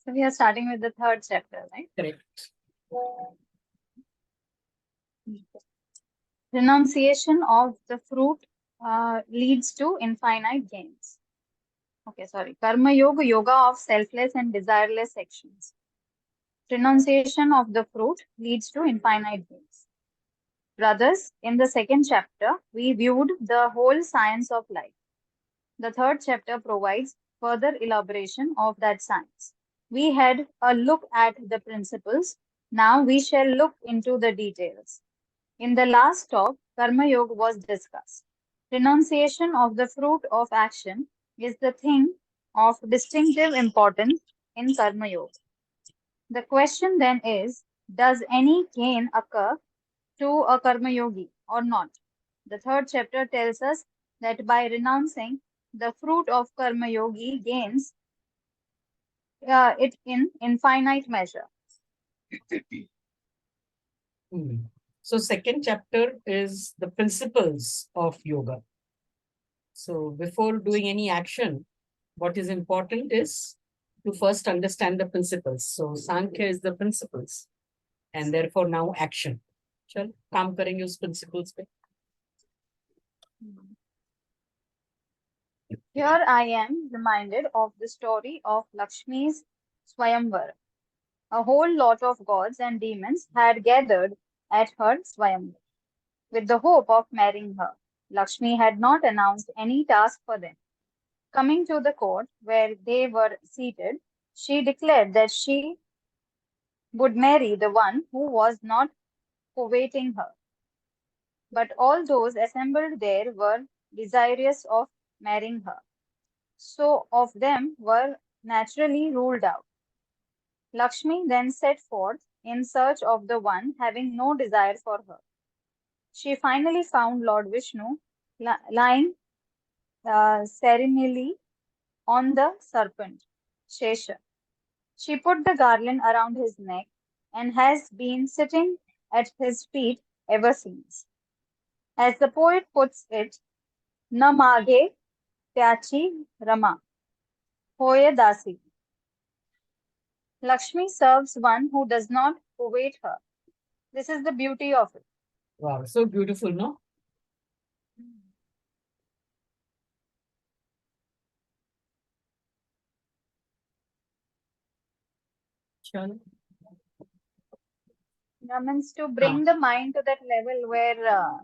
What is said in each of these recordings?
So we are starting with the third chapter, right? Correct. Renunciation of the fruit leads to infinite gains. Okay, sorry. Karma Yoga, yoga of selfless and desireless actions. Renunciation of the fruit leads to infinite gains. Brothers, in the second chapter, we viewed the whole science of life. The third chapter provides further elaboration of that science. We had a look at the principles. Now we shall look into the details. In the last talk, Karma Yoga was discussed. Renunciation of the fruit of action is the thing of distinctive importance in Karma Yoga. The question then is, does any gain occur to a Karma Yogi or not? The third chapter tells us that by renouncing the fruit of Karma Yogi gains it in infinite measure. So second chapter is the principles of yoga. So before doing any action, what is important is to first understand the principles. So Sankhya is the principles and therefore now action. Chal, काम करेंगे उस principles पे. Here I am reminded of the story of Lakshmi's Swayamvar. A whole lot of gods and demons had gathered at her Swayamvar with the hope of marrying her. Lakshmi had not announced any task for them. Coming to the court where they were seated, she declared that she would marry the one who was not coveting her. But all those assembled there were desirous of marrying her. So of them were naturally ruled out. Lakshmi then set forth in search of the one having no desire for her. She finally found Lord Vishnu lying serenely on the serpent, Shesha. She put the garland around his neck and has been sitting at his feet ever since. As the poet puts it, Na mage Tyachi Rama, Hoye Dasi. Lakshmi serves one who does not covet her. This is the beauty of it. Wow, so beautiful, no? Chal. Yeah, means to bring the mind to that level where,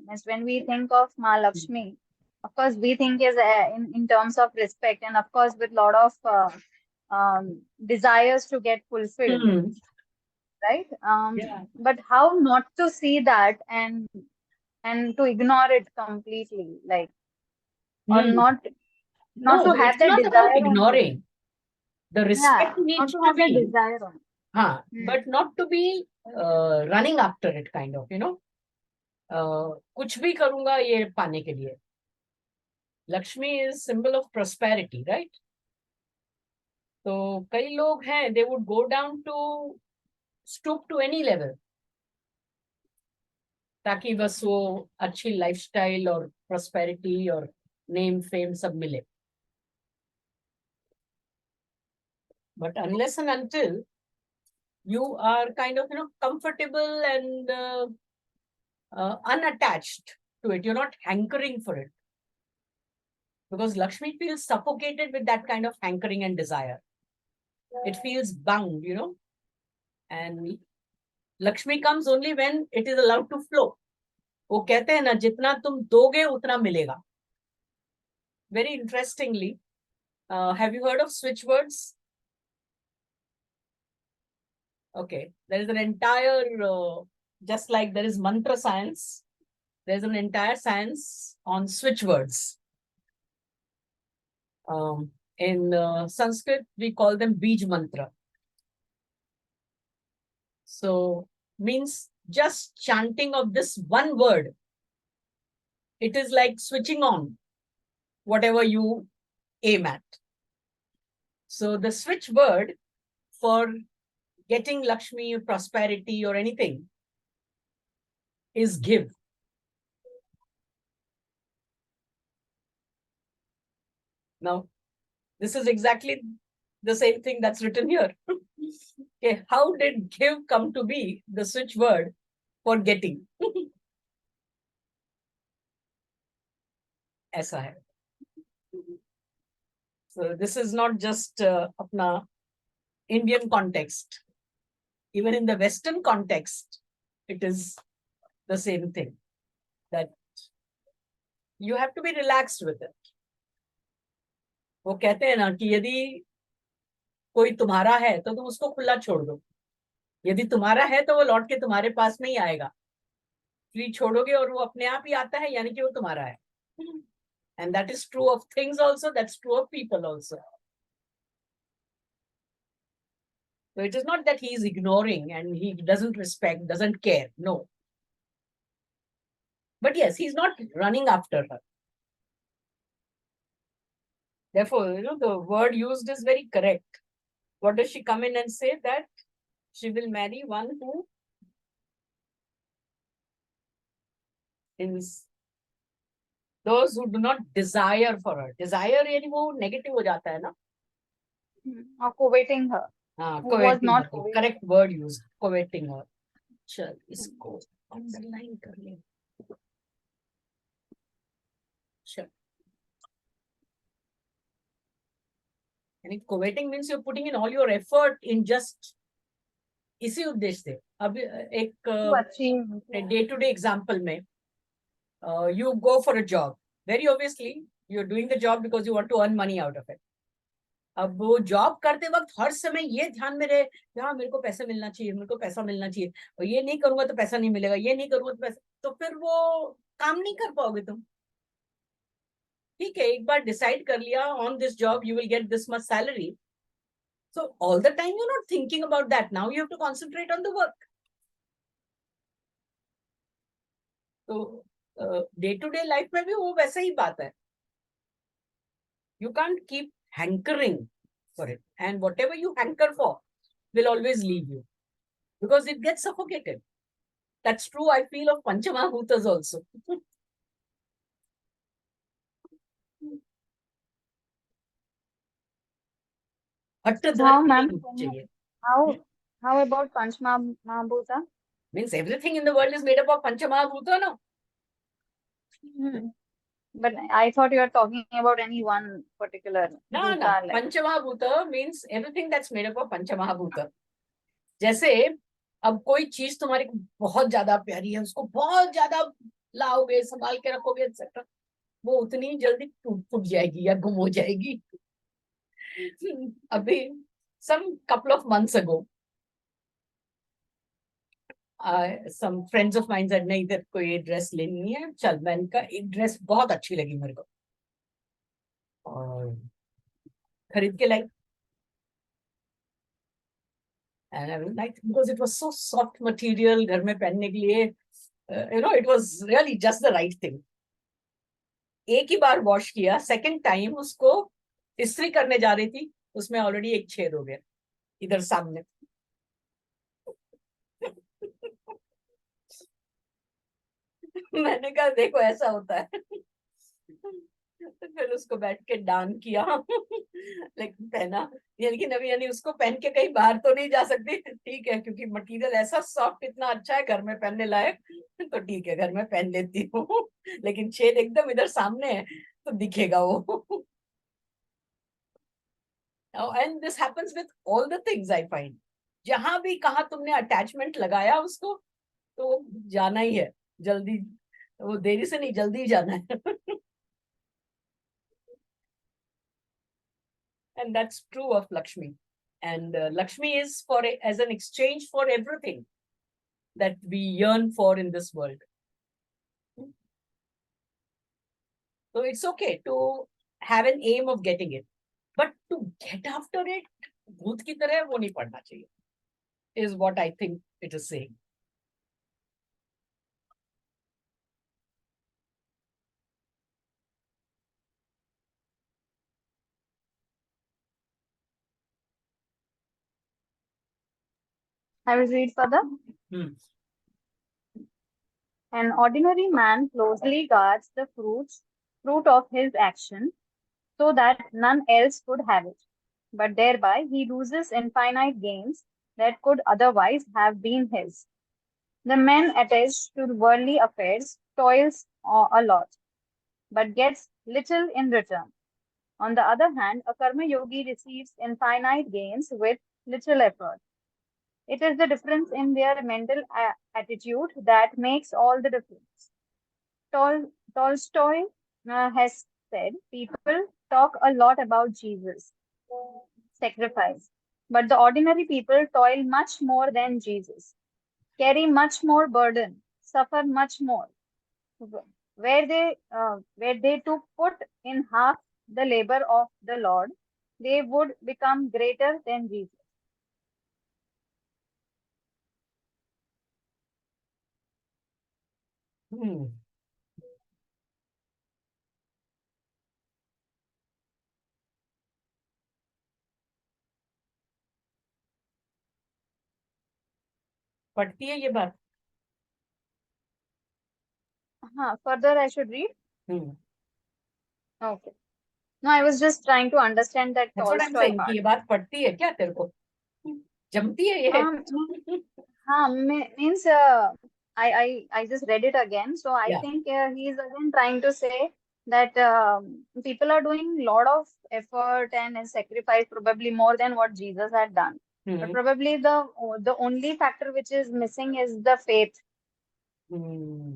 means when we think of Ma Lakshmi, of course, we think is in terms of respect and of course with lot of desires to get fulfilled, right? Yeah. But how not to see that and to ignore it completely, like, or not No, to have it's that not about desire on it. ignoring. The respect Yeah, not needs to to have that be, desire on it. but not to be running after it, kind of, you know. कुछ भी करूंगा ये पाने के लिए. Lakshmi is symbol of prosperity, right? तो कई लोग हैं, they would go down to stoop to any level ताकि बस वो अच्छी लाइफस्टाइल और prosperity और name fame सब मिले. But unless and until you are kind of, you know, comfortable and unattached to it, you're not hankering for it. Because Lakshmi feels suffocated with that kind of hankering and desire. It feels bound, you know. And Lakshmi comes only when it is allowed to flow. वो कहते हैं ना, जितना तुम दोगे उतना मिलेगा. Very interestingly, have you heard of switch words? Okay, there is an entire, just like there is mantra science, there's an entire science on switch words. In Sanskrit, we call them Bij mantra. So, means just chanting of this one word. It is like switching on whatever you aim at. So, the switch word for getting Lakshmi, prosperity, or anything is give. Now, this is exactly the same thing that's written here. Okay, how did give come to be the switch word for getting? ऐसा है. So this is not just अपना Indian context. Even in the Western context, it is the same thing, that you have to be relaxed with it. वो कहते हैं ना कि यदि कोई तुम्हारा है तो तुम उसको खुला छोड़ दो, यदि तुम्हारा है तो वो लौट के तुम्हारे पास में ही आएगा. फ्री छोड़ोगे और वो अपने आप ही आता है, यानी कि वो तुम्हारा है. And that is true of things also, that's true of people also. So it is not that he is ignoring and he doesn't respect, doesn't care. No. But yes, he's not running after her. Therefore, the word used is very correct. What does she come in and say? That she will marry one who is those who do not desire for her. Desire यानी वो negative हो जाता है ना? Or coveting her. Who was not coveting. Correct word used. Coveting her. चल इसको underline कर ले. Sure. And coveting means you're putting in all your effort in just इसी उद्देश्य से. अब एक day to day example में you go for a job. Very obviously you're doing the job because you want to earn money out of it. अब वो job करते वक्त हर समय ये ध्यान में रहे, हाँ मेरे को पैसा मिलना चाहिए, मेरे को पैसा मिलना चाहिए, और ये नहीं करूंगा तो पैसा नहीं मिलेगा, ये नहीं करूंगा तो पैसा, तो फिर वो काम नहीं कर पाओगे तुम. ठीक है, एक बार डिसाइड कर लिया on this job you will get this much salary, so all the time you're not thinking about that. Now you have to concentrate on the work. So day to day life में भी वो वैसा ही बात है. You can't keep hankering for it, and whatever you hanker for will always leave you because it gets suffocated. That's true, I feel, of Panchamahutas also. How, ma'am? How about Panchamahabhuta? Means everything in the world is made up of Panchamahabhuta, no? But I thought you were talking about any one particular. No. Like... Panchamahabhuta means everything that's made up of Panchamahabhuta. जैसे अब कोई चीज तुम्हारी बहुत ज्यादा प्यारी है, उसको बहुत ज्यादा लाओगे, संभाल के रखोगे एक्सेट्रा, वो उतनी जल्दी टूट फूट जाएगी या गुम हो जाएगी. अभी some couple of months ago, some friends of mine said नहीं तेरे को ये ड्रेस लेनी है, चल. मैंने कहा एक ड्रेस बहुत अच्छी लगी मेरे को और खरीद के लाई. And I was like, because it was so soft material घर में पहनने के लिए, it was really just the right thing. एक ही बार वॉश किया, सेकंड टाइम उसको इस्त्री करने जा रही थी, उसमें ऑलरेडी एक छेद हो गया इधर सामने. मैंने कहा देखो ऐसा होता है. तो फिर उसको बैठ के डांस किया, लेकिन पहना, लेकिन अभी यानी उसको पहन के कहीं बाहर तो नहीं जा सकती. ठीक है, क्योंकि मटेरियल ऐसा सॉफ्ट इतना अच्छा है घर में पहनने लायक, तो ठीक है घर में पहन लेती हूँ. लेकिन छेद एकदम इधर सामने है तो दिखेगा वो. And this happens with all the things I find. जहां भी कहा तुमने अटैचमेंट लगाया उसको, तो जाना ही है जल्दी, वो देरी से नहीं जल्दी जाना है. And that's true of Lakshmi. And Lakshmi is as an exchange for everything that we yearn for in this world. So it's okay to have an aim of getting it, but to get after it, भूत की तरह वो नहीं पढ़ना चाहिए, is what I think it is saying. I will read further. An ordinary man closely guards the fruit of his action so that none else could have it. but thereby he loses infinite gains that could otherwise have been his. The man attached to worldly affairs toils a lot, but gets little in return. On the other hand, a karma yogi receives infinite gains with little effort. It is the difference in their mental attitude that makes all the difference. Tolstoy has said people talk a lot about Jesus, sacrifice, but the ordinary people toil much more than Jesus, carry much more burden, suffer much more. Where they to put in half the labor of the Lord, they would become greater than Jesus. Hmm. पढ़ती है ये बात? Further, I should read. Hmm. Okay. No, I was just trying to understand that That's what I'm Tolstoy saying कि part. ये बात पढ़ती है क्या तेरे को? जमती है ये? Means I just read it again, so I Yeah. think he is again trying to say that people are doing a lot of effort and sacrifice, probably more than what Jesus had done. But Hmm. probably the only factor which is missing is the faith. Hmm.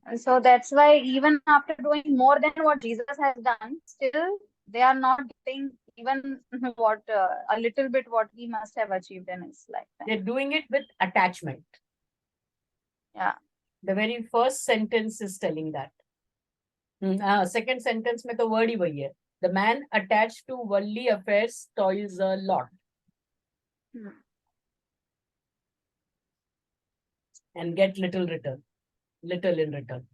And so that's why even after doing more than what Jesus has done, still they are not getting even what a little bit what he must have achieved in his lifetime. They're doing it with attachment. Yeah. The very first sentence is telling that. Second sentence में तो word ही वही है. The man attached to worldly affairs toils a lot. And get little in return.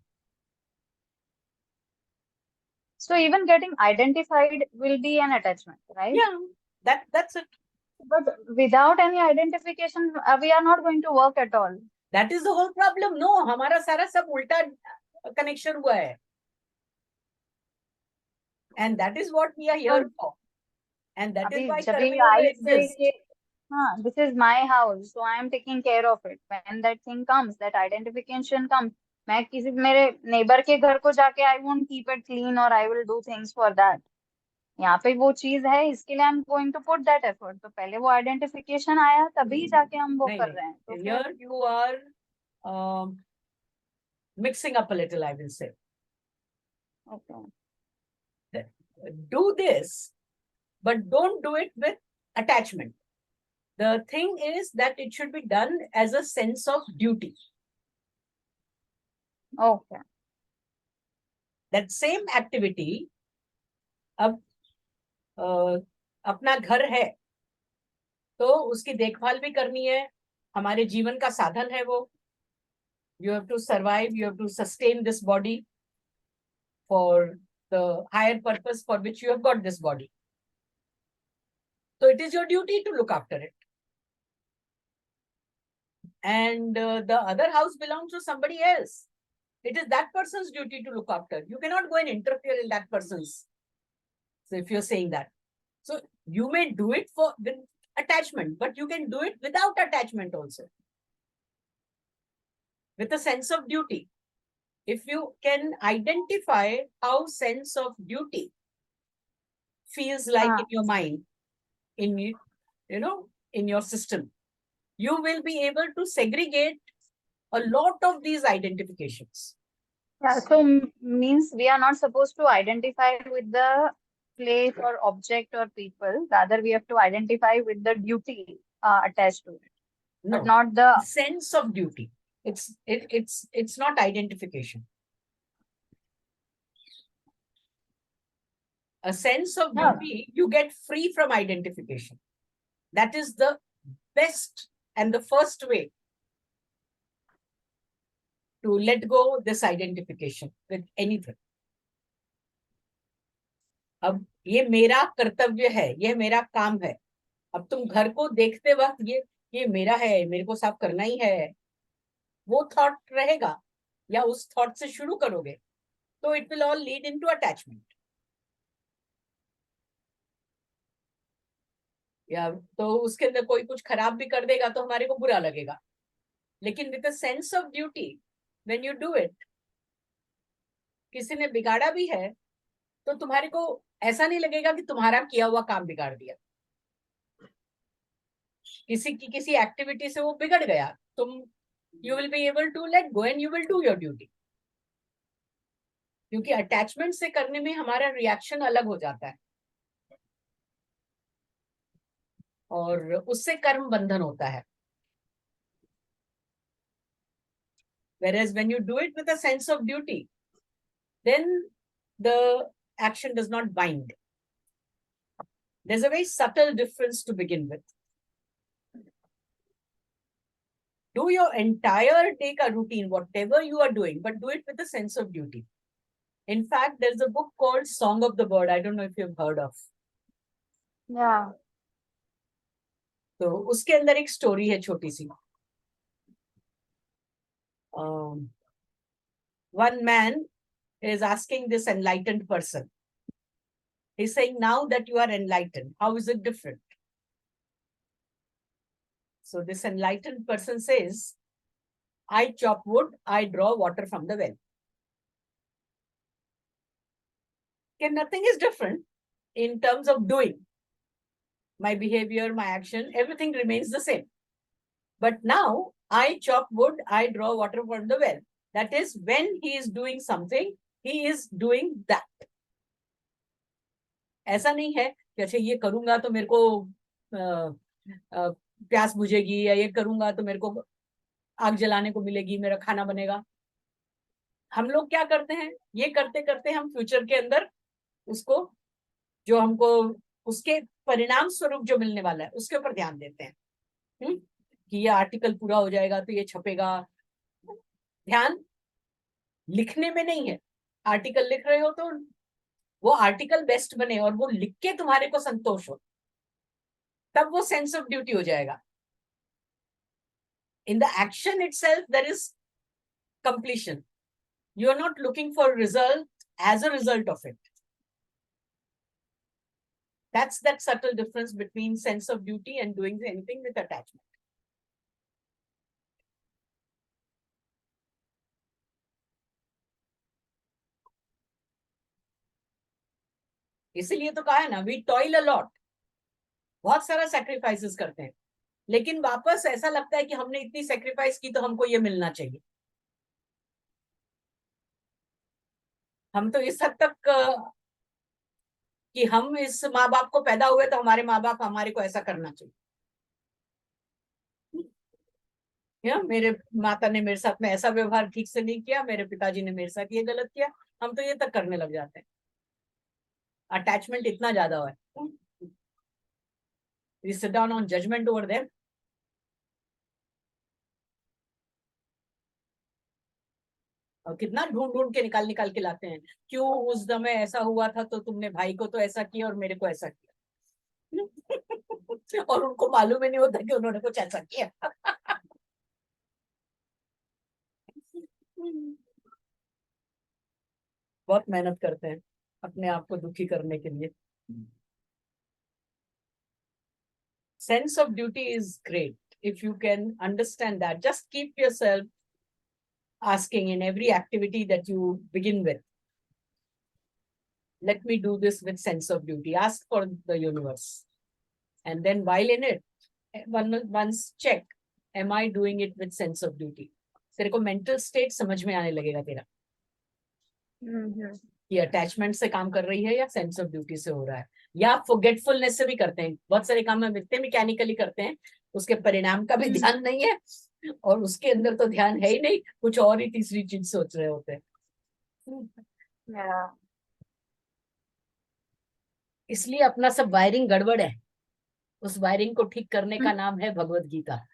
So even getting identified will be an attachment, right? Yeah, that's it. But without any identification, we are not going to work at all. That is the whole problem. No, हमारा सारा सब उल्टा connection हुआ है. And that is what we are here for. And that is why Karma Yoga exists. This is my house, so I am taking care of it. When that thing comes, that identification comes, मैं किसी मेरे neighbor के घर को जाके I won't keep it clean or I will do things for that. यहाँ पे वो चीज है, इसके लिए I'm going to put that effort. तो पहले वो identification आया, तभी जाके हम वो कर रहे हैं. तो here you are mixing up a little, I will say. Okay. Do this, but don't do it with attachment. The thing is that it should be done as a sense of duty. Okay. That same activity, अब अपना घर है तो उसकी देखभाल भी करनी है, हमारे जीवन का साधन है वो. You have to survive, you have to sustain this body for the higher purpose for which you have got this body. So it is your duty to look after it. And the other house belongs to somebody else. It is that person's duty to look after. You cannot go and interfere in that person's. So if you're saying that. So you may do it with attachment, but you can do it without attachment also. With a sense of duty. If you can identify how sense of duty feels like in your mind, in in your system, you will be able to segregate a lot of these identifications. Yeah, so means we are not supposed to identify with the place or object or people. Rather, we have to identify with the duty attached to it, no, but not the sense of duty. It's not identification. A sense of duty, you get free from identification. That is the best and the first way to let go this identification with anything. अब ये मेरा कर्तव्य है, ये मेरा काम है. अब तुम घर को देखते वक्त ये मेरा है, मेरे को साफ करना ही है, वो थॉट रहेगा या उस थॉट से शुरू करोगे तो it will all lead into attachment. या तो उसके अंदर कोई कुछ खराब भी कर देगा तो हमारे को बुरा लगेगा, लेकिन with a sense of duty when you do it, किसी ने बिगाड़ा भी है तो तुम्हारे को ऐसा नहीं लगेगा कि तुम्हारा किया हुआ काम बिगाड़ दिया। किसी की किसी एक्टिविटी से वो बिगड़ गया, तुम you will be able to let go and you will do your duty, क्योंकि अटैचमेंट से करने में हमारा रिएक्शन अलग हो जाता है और उससे कर्म बंधन होता है। Whereas when you do it with a sense of duty, then the action does not bind. There's a very subtle difference to begin with. Do your entire day ka routine, whatever you are doing, but do it with a sense of duty. In fact, there's a book called Song of the Bird. I don't know if you've heard of. Yeah. तो उसके अंदर एक story है छोटी सी। One man is asking this enlightened person. He's saying, now that you are enlightened, how is it different? So this enlightened person says, I chop wood, I draw water from the well. Okay, nothing is different in terms of doing. My behavior, my action, everything remains the same. But now I chop wood, I draw water from the well. That is, when he is doing something, he is doing that. ऐसा नहीं है कि अच्छा ये करूंगा तो मेरे को प्यास बुझेगी, या ये करूंगा तो मेरे को आग जलाने को मिलेगी, मेरा खाना बनेगा। हम लोग क्या करते हैं, ये करते करते हम फ्यूचर के अंदर उसको, जो हमको उसके परिणाम स्वरूप जो मिलने वाला है उसके ऊपर ध्यान देते हैं। कि ये आर्टिकल पूरा हो जाएगा तो ये छपेगा। ध्यान लिखने में नहीं है। आर्टिकल लिख रहे हो तो वो आर्टिकल बेस्ट बने और वो लिख के तुम्हारे को संतोष हो, तब वो सेंस ऑफ ड्यूटी हो जाएगा। In the action itself, there is completion. You are not looking for result as a result of it. That's that subtle difference between sense of duty and doing anything with attachment. इसीलिए तो कहा है ना, we toil a lot. बहुत सारा sacrifices करते हैं, लेकिन वापस ऐसा लगता है कि हमने इतनी sacrifice की तो हमको ये मिलना चाहिए। हम तो इस हद तक कि हम इस माँ बाप को पैदा हुए तो हमारे माँ बाप हमारे को ऐसा करना चाहिए। मेरे माता ने मेरे साथ में ऐसा व्यवहार ठीक से नहीं किया, मेरे पिताजी ने मेरे साथ ये गलत किया, हम तो ये तक करने लग जाते हैं। अटैचमेंट इतना ज्यादा है। We sit down on judgment over them. और कितना ढूंढ ढूंढ के निकाल के लाते हैं, क्यों उस समय ऐसा हुआ था तो तुमने भाई को तो ऐसा किया और मेरे को ऐसा किया। और उनको मालूम ही नहीं होता कि उन्होंने कुछ ऐसा किया। बहुत मेहनत करते हैं अपने आप को दुखी करने के लिए। Sense of duty is great. If you can understand that, just keep yourself asking in every activity that you begin with, let me do this with sense of duty. Ask for the universe. And then while in it, once check, am I doing it with sense of duty? तेरे को mental state समझ में आने लगेगा तेरा कि attachment से काम कर रही है या सेंस ऑफ ड्यूटी से हो रहा है, या फॉरगेटफुलनेस से भी करते हैं। बहुत सारे काम हम इतने मैकेनिकली करते हैं, उसके परिणाम का भी ध्यान नहीं है, और उसके अंदर तो ध्यान है ही नहीं, कुछ और ही तीसरी चीज सोच रहे होते हैं। इसलिए अपना सब वायरिंग गड़बड़ है। उस वायरिंग को ठीक करने का नाम है Bhagavad Gita.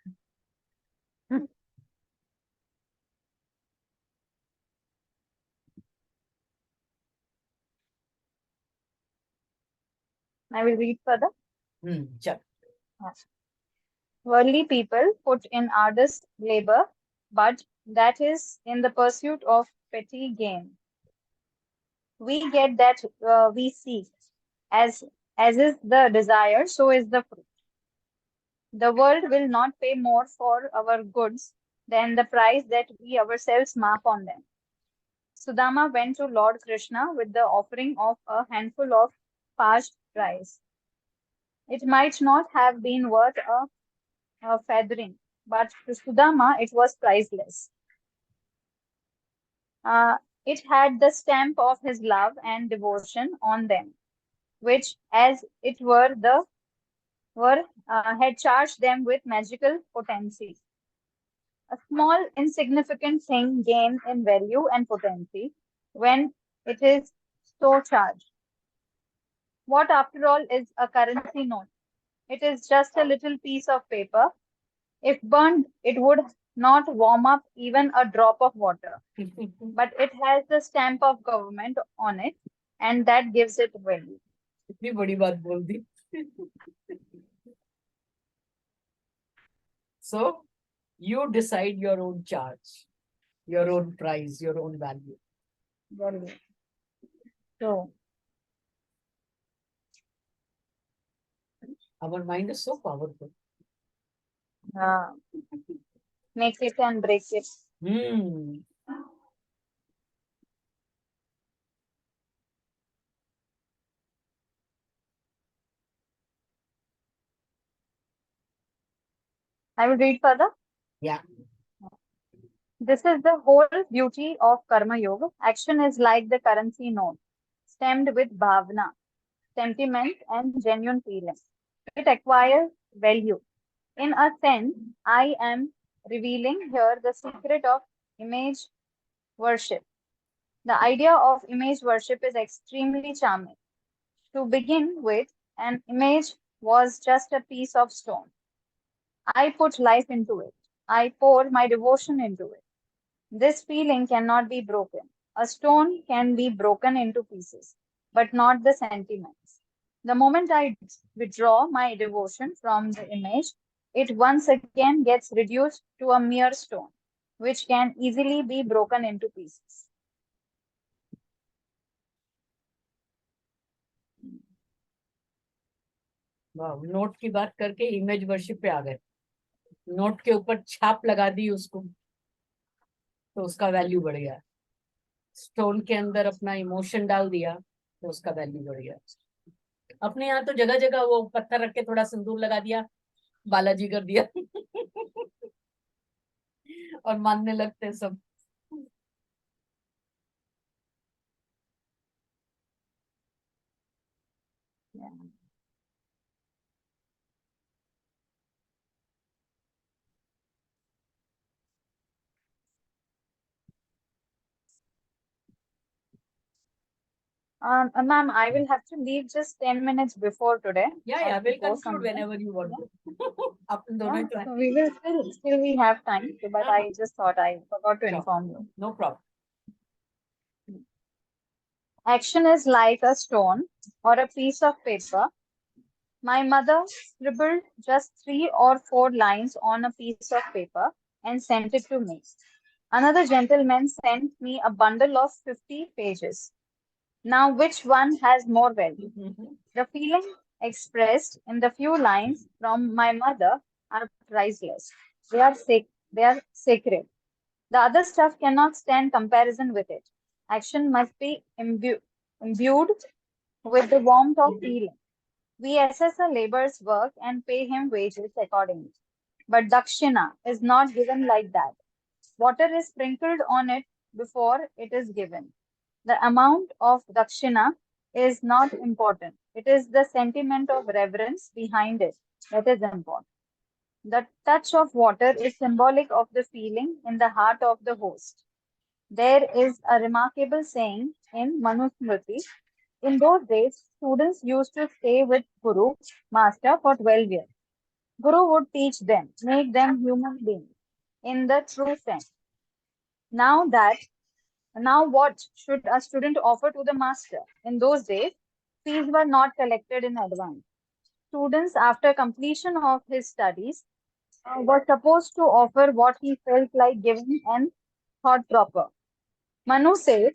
I will read further. चल। Worldly people put in arduous labor, but that is in the pursuit of petty gain. We get that we seek. As is the desire, so is the fruit. The world will not pay more for our goods than the price that we ourselves mark on them. Sudama went to Lord Krishna with the offering of a handful of parched rice. It might not have been worth a feathering, but to Sudama it was priceless. It had the stamp of his love and devotion on them, which, as it had charged them with magical potency. A small, insignificant thing gains in value and potency when it is so charged. What, after all, is a currency note? It is just a little piece of paper. If burned, it would not warm up even a drop of water. But it has the stamp of government on it, and that gives it value. इतनी बड़ी बात बोल दी. So you decide your own charge, your own price, your own value. Very good. So, Our mind is so powerful. make it and break it. Hmm. I will read further. Yeah. This is the whole beauty of Karma Yoga. Action is like the currency note, stemmed with bhavana, sentiment, and genuine feeling. It acquires value. In a sense, I am revealing here the secret of image worship. The idea of image worship is extremely charming. To begin with, an image was just a piece of stone. I put life into it. I pour my devotion into it. This feeling cannot be broken. A stone can be broken into pieces, but not the sentiments. The moment I withdraw my devotion from the image, it once again gets reduced to a mere stone, which can easily be broken into pieces. वाह, note की बात करके image worship पे आ गए. Note के ऊपर छाप लगा दी उसको, तो उसका वैल्यू बढ़ गया. स्टोन के अंदर अपना इमोशन डाल दिया, तो उसका वैल्यू बढ़ गया. अपने यहाँ तो जगह जगह वो पत्थर रख के थोड़ा सिंदूर लगा दिया, बालाजी कर दिया. और मानने लगते सब. Yeah. Ma'am, I will have to leave just 10 minutes before today. Yeah, we'll Go conclude somewhere. whenever you want to. अपन दोनों ही तो हैं. So we will still we have time, but I just thought I forgot to Sure. inform you. No problem. Action is like a stone or a piece of paper. My mother scribbled just 3 or 4 lines on a piece of paper and sent it to me. Another gentleman sent me a bundle of 50 pages. Now, which one has more value? The feeling expressed in the few lines from my mother are priceless. They are sacred. The other stuff cannot stand comparison with it. Action must be imbued with the warmth of feeling. We assess a laborer's work and pay him wages accordingly. But dakshina is not given like that. Water is sprinkled on it before it is given. The amount of dakshina is not important. It is the sentiment of reverence behind it that is important. The touch of water is symbolic of the feeling in the heart of the host. There is a remarkable saying in Manusmriti. In those days, students used to stay with Guru, Master, for 12 years. Guru would teach them, make them human beings in the true sense. Now that Now, what should a student offer to the master? In those days, fees were not collected in advance. Students, after completion of his studies, were supposed to offer what he felt like giving and thought proper. Manu says,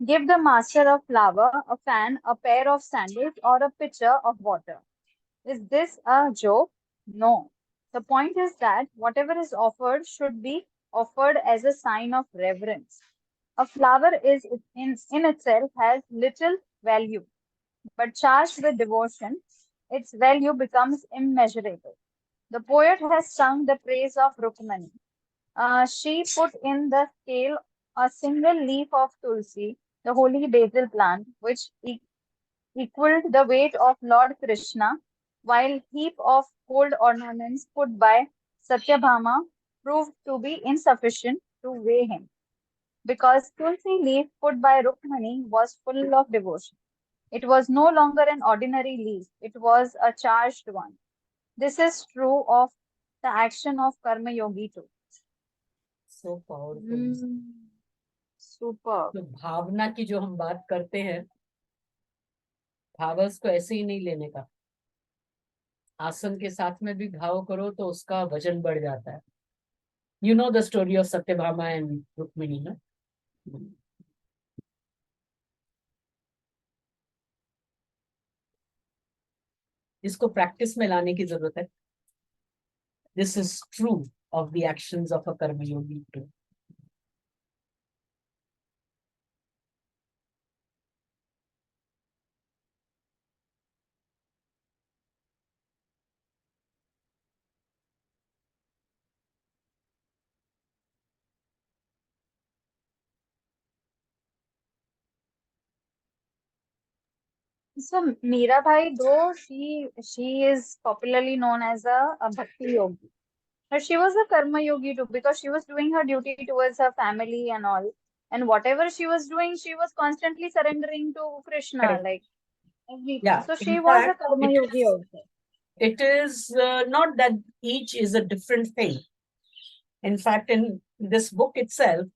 give the master a flower, a fan, a pair of sandals, or a pitcher of water. Is this a joke? No. The point is that whatever is offered should be offered as a sign of reverence. A flower is in itself has little value, but charged with devotion, its value becomes immeasurable. The poet has sung the praise of Rukmani. She put in the scale a single leaf of tulsi, the holy basil plant, which equaled the weight of Lord Krishna, while heap of gold ornaments put by Satyabhama proved to be insufficient to weigh him, because tulsi leaf put by Rukmani was full of devotion. It was no longer an ordinary leaf, it was a charged one. This is true of the action of Karma Yogi too. So powerful. Super. तो भावना की जो हम बात करते हैं, भावस को ऐसे ही नहीं लेने का। आसन के साथ में भी भाव करो तो उसका वजन बढ़ जाता है। You know the story of Satyabhama and Rukmini, no? इसको प्रैक्टिस में लाने की जरूरत है। This is true of the actions of a karma yogi too. So Mirabai, though she is popularly known as a bhakti yogi, but she was a karma yogi too because she was doing her duty towards her family and all. And whatever she was doing, she was constantly surrendering to Krishna, Correct. like everything. Yeah, So she in was a fact, karma yogi also. it is not that each is a different thing. In fact, in this book itself,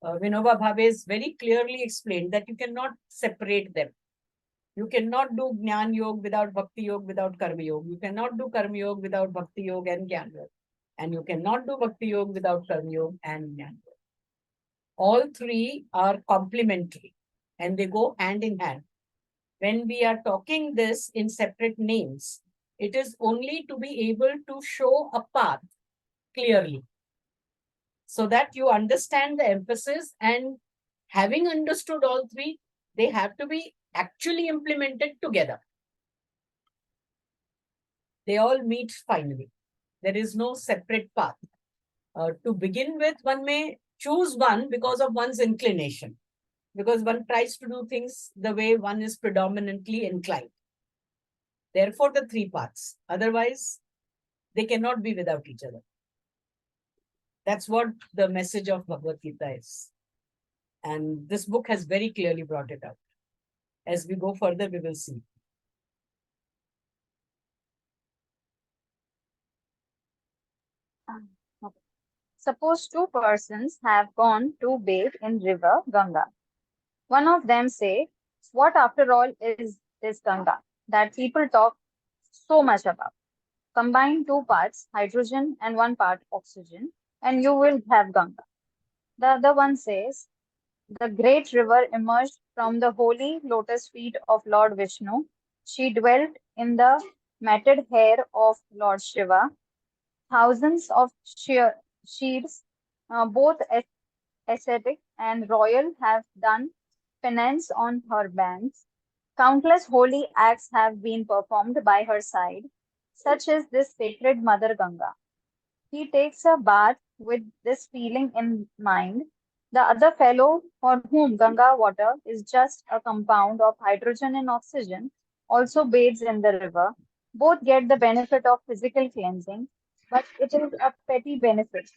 Vinoba Bhave is very clearly explained that you cannot separate them. You cannot do Jnana Yoga without Bhakti Yoga without Karma Yoga. You cannot do Karma Yoga without Bhakti Yoga and Jnana Yoga. And you cannot do Bhakti Yoga without Karma Yoga and Jnana Yoga. All three are complementary and they go hand in hand. When we are talking this in separate names, it is only to be able to show a path clearly so that you understand the emphasis, and having understood all three, they have to be actually implemented together. They all meet finally. There is no separate path. To begin with, one may choose one because of one's inclination, because one tries to do things the way one is predominantly inclined. Therefore, the three paths. Otherwise, they cannot be without each other. That's what the message of Bhagavad Gita is. And this book has very clearly brought it out. As we go further, we will see. Okay. Suppose two persons have gone to bathe in river Ganga. One of them say, "What after all is this Ganga that people talk so much about? Combine two parts, hydrogen and one part oxygen, and you will have Ganga." The other one says, "The great river emerged from the holy lotus feet of Lord Vishnu. She dwelt in the matted hair of Lord Shiva. Thousands of sheaves, both ascetic and royal, have done penance on her banks. Countless holy acts have been performed by her side. Such is this sacred Mother Ganga." He takes a bath with this feeling in mind. The other fellow, for whom Ganga water is just a compound of hydrogen and oxygen, also bathes in the river. Both get the benefit of physical cleansing, but it is a petty benefit.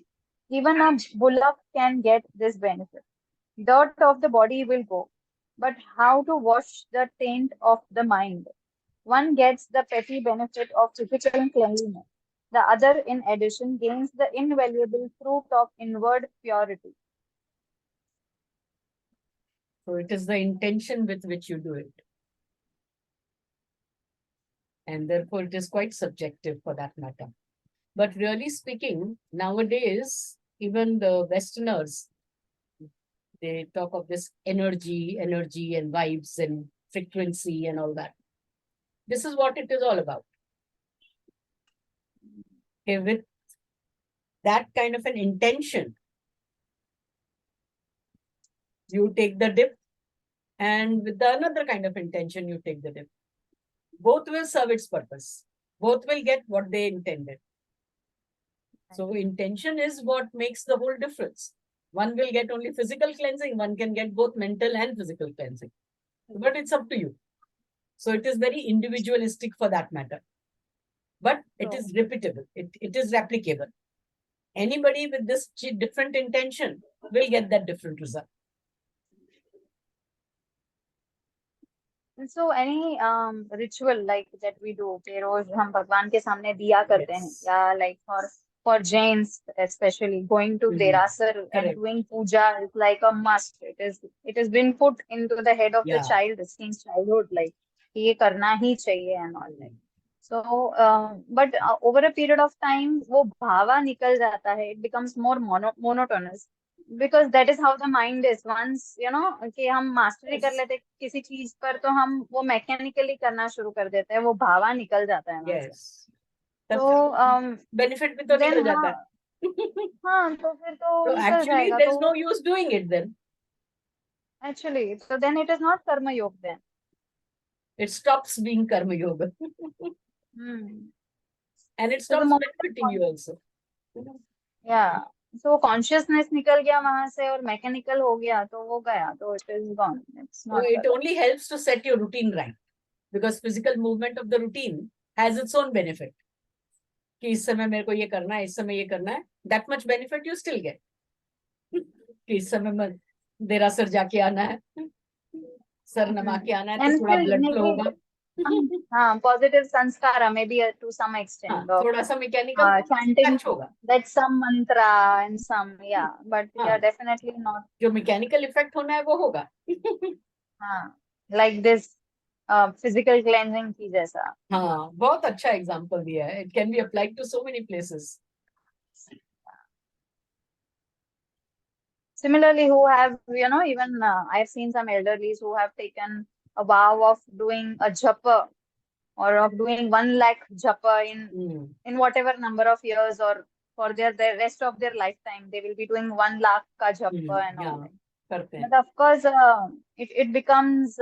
Even a bullock can get this benefit. Dirt of the body will go, but how to wash the taint of the mind? One gets the petty benefit of physical cleanliness. The other, in addition, gains the invaluable fruit of inward purity. So it is the intention with which you do it. And therefore, it is quite subjective for that matter. But really speaking, nowadays, even the Westerners, they talk of this energy and vibes and frequency and all that. This is what it is all about. Okay, with that kind of an intention, you take the dip, and with the another kind of intention, you take the dip. Both will serve its purpose. Both will get what they intended. So intention is what makes the whole difference. One will get only physical cleansing, one can get both mental and physical cleansing. But it's up to you. So it is very individualistic for that matter. But it is repeatable. It is replicable. Anybody with this different intention will get that different result. So any ritual like that we do, कि रोज हम भगवान के सामने दिया करते हैं, Yes. या like for Jains especially going to Derasar and Correct. doing puja is like a must. It has been put into the head of the Yeah. child since childhood, like कि ये करना ही चाहिए and all that. So, but over a period of time, वो भावा निकल जाता है. It becomes more monotonous. Because that is how the mind is. Once you know कि हम मास्टरी कर लेते किसी चीज पर, तो हम वो मैकेनिकली करना शुरू कर देते हैं, वो भावा निकल जाता है वहां से. Yes. तो बेनिफिट भी तो then निकल जाता है. हाँ, तो फिर तो So निकल actually, जाएगा. there's तो no use doing it then. actually, so then it is not karma yoga then. It stops being karma yoga. And it So the stops moment benefiting you also. yeah, so consciousness निकल गया वहां से और mechanical हो गया, तो वो गया, तो it is gone. It's So not it karma. only helps to set your routine right, because physical movement of the routine has its own benefit. कि इस समय मेरे को ये करना है, इस समय ये करना है, that much benefit you still get. कि इस समय मैं देरासर जाके आना है, सर नमा के आना है, तो थोड़ा ब्लड फ्लो होगा. हाँ, positive sanskara maybe to some extent of थोड़ा सा मैकेनिकल chanting टच होगा. that some mantra and some, yeah, but yeah, definitely not. जो मैकेनिकल इफेक्ट होना है वो होगा. हाँ, like this physical cleansing की जैसा. हाँ, बहुत अच्छा एग्जांपल दिया है. It can be applied to so many places. Similarly, who have, you know, even I've seen some elderlies who have taken a vow of doing a japa, or of doing 1 lakh japa in whatever number of years, or for the rest of their lifetime, they will be doing 1 lakh ka japa and all that. But of course, it becomes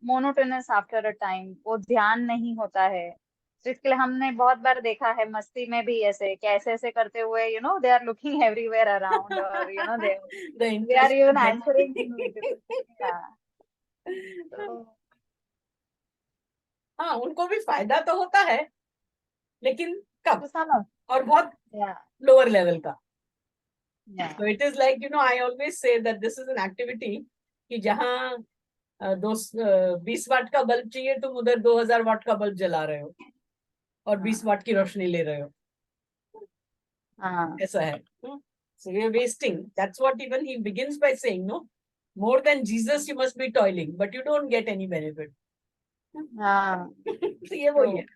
monotonous after a time. वो ध्यान नहीं होता है. तो इसके लिए हमने बहुत बार देखा है मस्ती में भी ऐसे कैसे ऐसे करते हुए, you know, they are looking everywhere around, or you know, they are even answering. Yeah. So, हाँ, उनको भी फायदा तो होता है, लेकिन कब और बहुत लोअर लेवल का. So it is like, you know, I always say that this is an activity कि जहाँ 20 वाट का बल्ब चाहिए, तुम उधर 2000 वाट का बल्ब जला रहे हो और 20 वाट की रोशनी ले रहे हो. ऐसा है. So we are wasting. That's what even he begins by saying, no, more than Jesus you must be toiling, but you don't get any benefit. So ये वही है.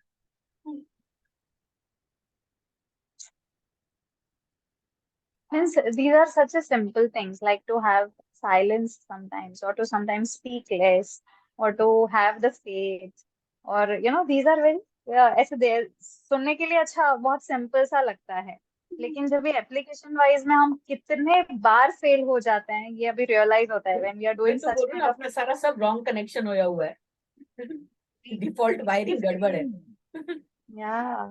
Hence, these are such a simple things, like to have silence sometimes, or to sometimes speak less, or to have the faith, or you know, these are very ऐसे सुनने के लिए अच्छा बहुत simple सा लगता है, लेकिन जब ये एप्लीकेशन वाइज में हम कितने बार फेल हो जाते हैं, ये अभी रियलाइज होता है when we are doing such kind of. अपना सारा सब रॉन्ग कनेक्शन होया हुआ है. डिफॉल्ट वायरिंग गड़बड़ है. या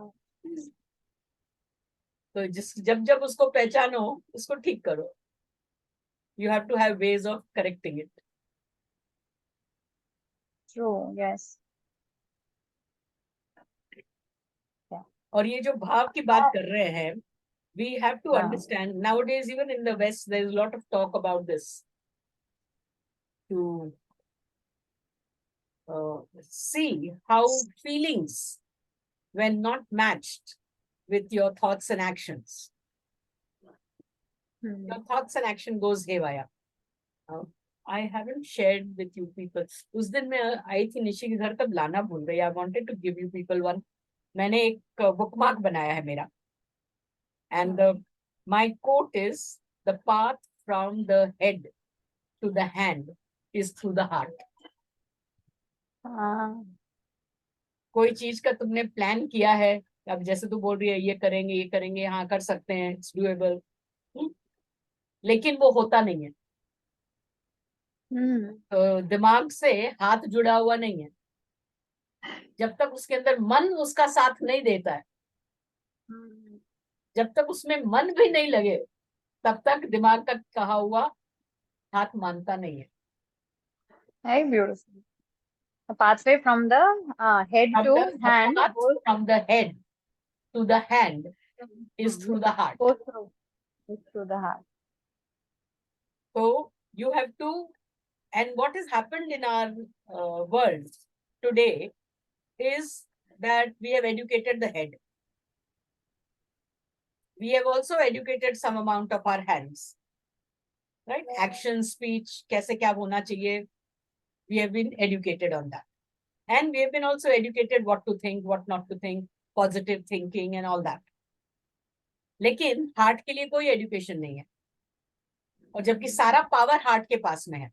तो जब जब उसको पहचानो, उसको ठीक करो. You have to have ways of correcting it. True, yes. और ये जो भाव की बात कर रहे हैं, we have to understand nowadays, even in the West, there is a lot of talk about this. To see how feelings, when not matched with your thoughts and actions, your thoughts and action goes haywire. I haven't shared with you people. उस दिन मैं आई थी निशि के घर, तब लाना भूल गई. I wanted to give you people one. मैंने एक bookmark बनाया है मेरा. And my quote is, the path from the head to the hand is through the heart. कोई चीज का तुमने प्लान किया है, अब जैसे तू बोल रही है ये करेंगे, हाँ कर सकते हैं, इट्स डूएबल, लेकिन वो होता नहीं है। तो दिमाग से हाथ जुड़ा हुआ नहीं है, जब तक उसके अंदर मन उसका साथ नहीं देता है, जब तक उसमें मन भी नहीं लगे, तब तक दिमाग का कहा हुआ हाथ मानता नहीं है। Very beautiful. The pathway from the head From to the hand path goes from the head to the hand is through the heart. goes through the heart. So you have to, and what has happened in our world today is that we have educated the head. We have also educated some amount of our hands, right? Action, speech, कैसे क्या होना चाहिए. We have been educated on that. And we have been also educated what to think, what not to think, positive thinking and all that. लेकिन heart के लिए कोई education नहीं है, और जबकि सारा पावर हार्ट के पास में है.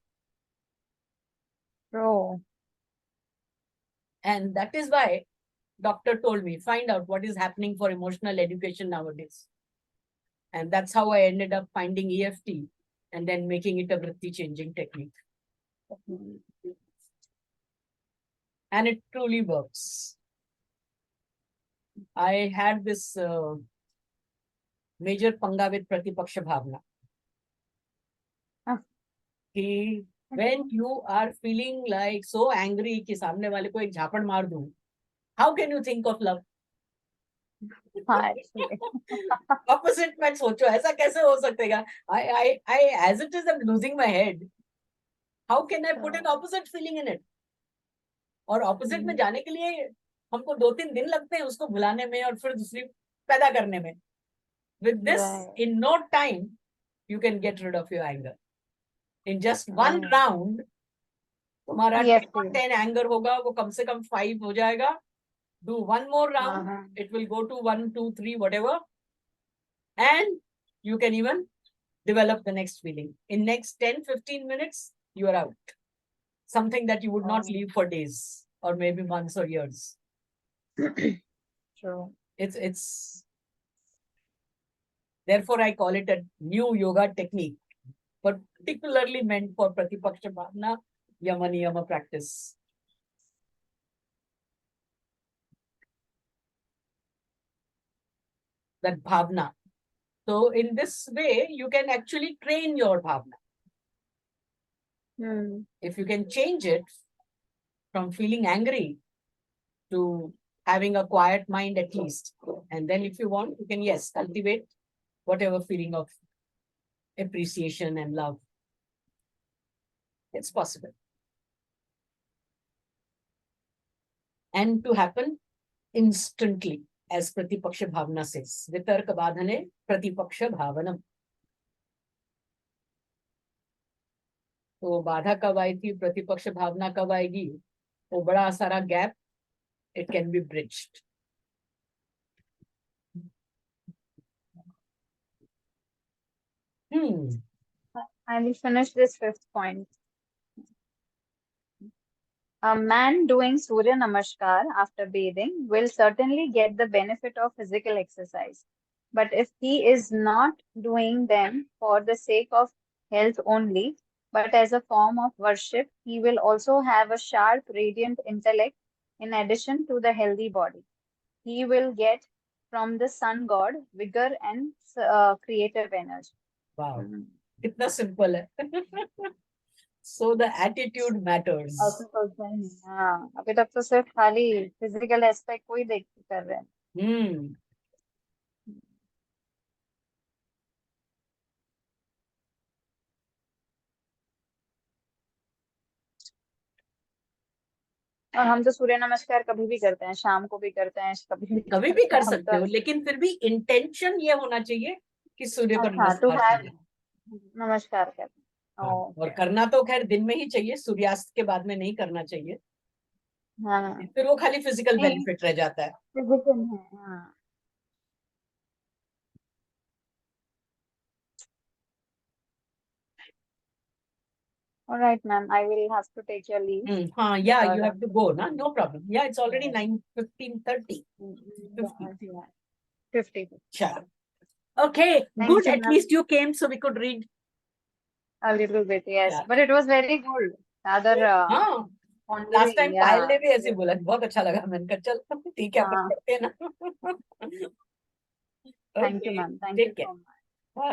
True. And that is why doctor told me, find out what is happening for emotional education nowadays. And that's how I ended up finding EFT and then making it a vritti changing technique. And it truly works. I had this major panga with Pratipaksha Bhavana. When you are feeling like so angry कि सामने वाले को एक झापड़ मार दूं, how can you think of love? Opposite में सोचो, ऐसा कैसे हो सकेगा? I as it is, I'm losing my head. How can I put an opposite feeling in it? और opposite में जाने के लिए हमको 2-3 दिन लगते हैं उसको भुलाने में और फिर दूसरी पैदा करने में. With this, in no time, you can get rid of your anger. In just one round, तुम्हारा 10 anger होगा, वो कम से कम 5 हो जाएगा. Do one more round, it will go to 1, 2, 3, whatever. And you can even develop the next feeling. In next 10-15 minutes, you are out. Something that you would not leave for days or maybe months or years. True. It's therefore I call it a new yoga technique, particularly meant for Pratipaksha Bhavana, Yama Niyama practice. That bhavana. So in this way, you can actually train your bhavana. If you can change it from feeling angry to having a quiet mind at least, and then if you want, you can, yes, cultivate whatever feeling of appreciation and love. It's possible. And to happen instantly, as Pratipaksha Bhavana says. Vitarka Badhane Pratipaksha Bhavanam. तो बाधा कब आई थी, प्रतिपक्ष भावना कब आएगी, वो बड़ा सारा gap, it can be bridged. I will finish this 5th point. A man doing Surya Namaskar after bathing will certainly get the benefit of physical exercise. But if he is not doing them for the sake of health only, but as a form of worship, he will also have a sharp, radiant intellect in addition to the healthy body. He will get from the sun god vigor and creative energy. Wow, कितना simple है. So the attitude matters. हाँ, अभी तक तो सिर्फ खाली physical aspect को ही देख कर रहे हैं. और हम तो सूर्य नमस्कार कभी भी करते हैं, शाम को भी करते हैं, कभी भी कर सकते हो, लेकिन फिर भी इंटेंशन ये होना चाहिए कि सूर्य को नमस्कार नमस्कार करते हैं. और करना तो खैर दिन में ही चाहिए, सूर्यास्त के बाद में नहीं करना चाहिए. हाँ, फिर वो खाली फिजिकल बेनिफिट रह जाता है. फिजिकल है. हाँ. All right, ma'am. I will have to take your leave. Yeah, because you have to go, na? No problem. Yeah, it's already Yes. 9:15:30. Yeah, 50. yeah. 50. Sure. Okay, Thank good. you, At ma'am. least you came so we could read. A little bit, yes. Yeah. But it was very good. Rather हाँ, last pondering, time yeah. पायल ने भी ऐसे बोला, बहुत अच्छा लगा। मैंने कहा चल ठीक है, अपन हाँ. करते हैं ना। Thank you, Okay, ma'am. Thank you take care. so much. Bye.